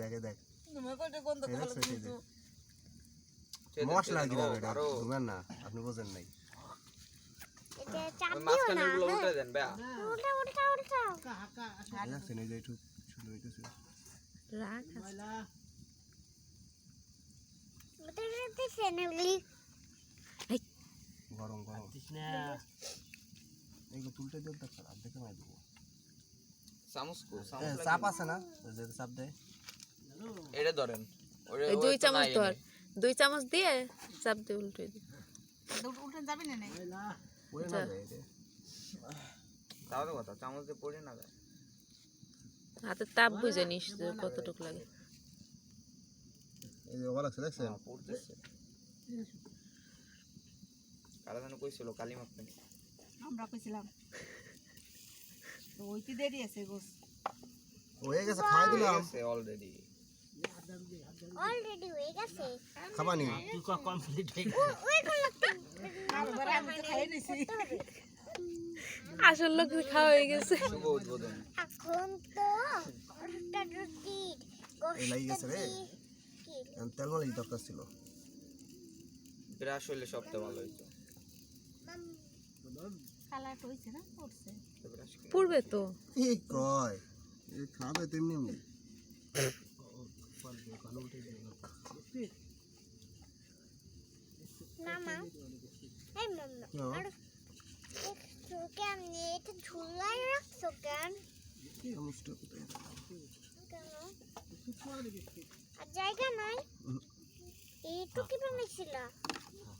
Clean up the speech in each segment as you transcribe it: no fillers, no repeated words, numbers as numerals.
দেখে দেখ তুমি কইতে কোন তো ভালো কিন্তু মশলা দিলাম এটা বুঝেন না আপনি বুঝেন নাই এটা চাপ দিও মাঝখানে না গুলো উল্টে দেন ভাই উল্টা উল্টা উল্টা দেখছেন এই যে একটু ছোট হইতেছে রাখ ওটা রেতে সেনলি গরম গরম এইগুলো তুলতে দিল তো খারাপ দেখে মাই দেবো চামচ কো চাপ আছে না যে চাপ দেয় এটা ধরেন এই 2 চামচ ধর 2 চামচ দিয়ে চাপ দিয়ে উল্টে দি উল্টে যাবে না ওই না যায় রে তাও তো কথা চামচ দিয়ে পড়ে না যায় হাতে তাপ বুঝে নিস যে কতটুকু লাগে এই যে ওলা আছে দেখছেন পড়তেছে কারা জানো কইছিল কালি মাপতে আমরা কইছিলাম তো ওইটি দেরি আছে গোস হয়ে গেছে খাই দিলাম অলরেডি অলরেডি হয়ে গেছে খাবানি ওই কোন আমরা আমি তো খাই নিছি আসল লোক খাওয়া হয়ে গেছে শুভ উদ্বোধন এখন তো ওটা রুটি এই লাগি গেছে রে তেল মালি দরকার ছিল ব্রাশ হইলে সবচেয়ে ভালো হইতো কালার হইছে না পড়ছে ব্রাশ পূর্বে তো এই কয় এই খাবে তেমনি এমনি মামা এই মামা আর একটু কেন এটা ঝুলাই রাখছো কেন চামচটা কোথায় কেন আর জায়গা নাই এইটু কি বানাইছিল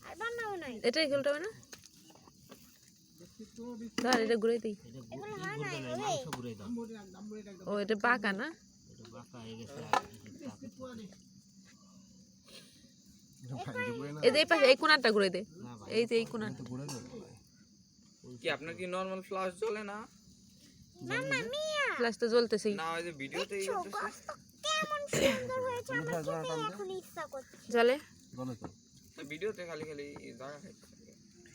আর বানাও নাই এটাই খেলতে হবে না ধর এটা ঘুরে দিই এগুলো হয় নাই রে ও এটা বাঁকা না এই যে এই পাশে এই কোণাটা ঘুরে দে এই যে এই কোণাটা ঘুরে যাবে কি আপনার কি নরমাল ফ্ল্যাশ জ্বলে না মামা মিয়া ফ্ল্যাশ তো জ্বলতেছেই না ওই যে ভিডিওতে এই করতেছে কেমন সুন্দর হয়েছে আমার খেতে এখন ইচ্ছা করছে জ্বলে বলো তো ভিডিওতে খালি খালি জায়গা খাইতেছে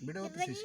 ভিডিও তো শেষ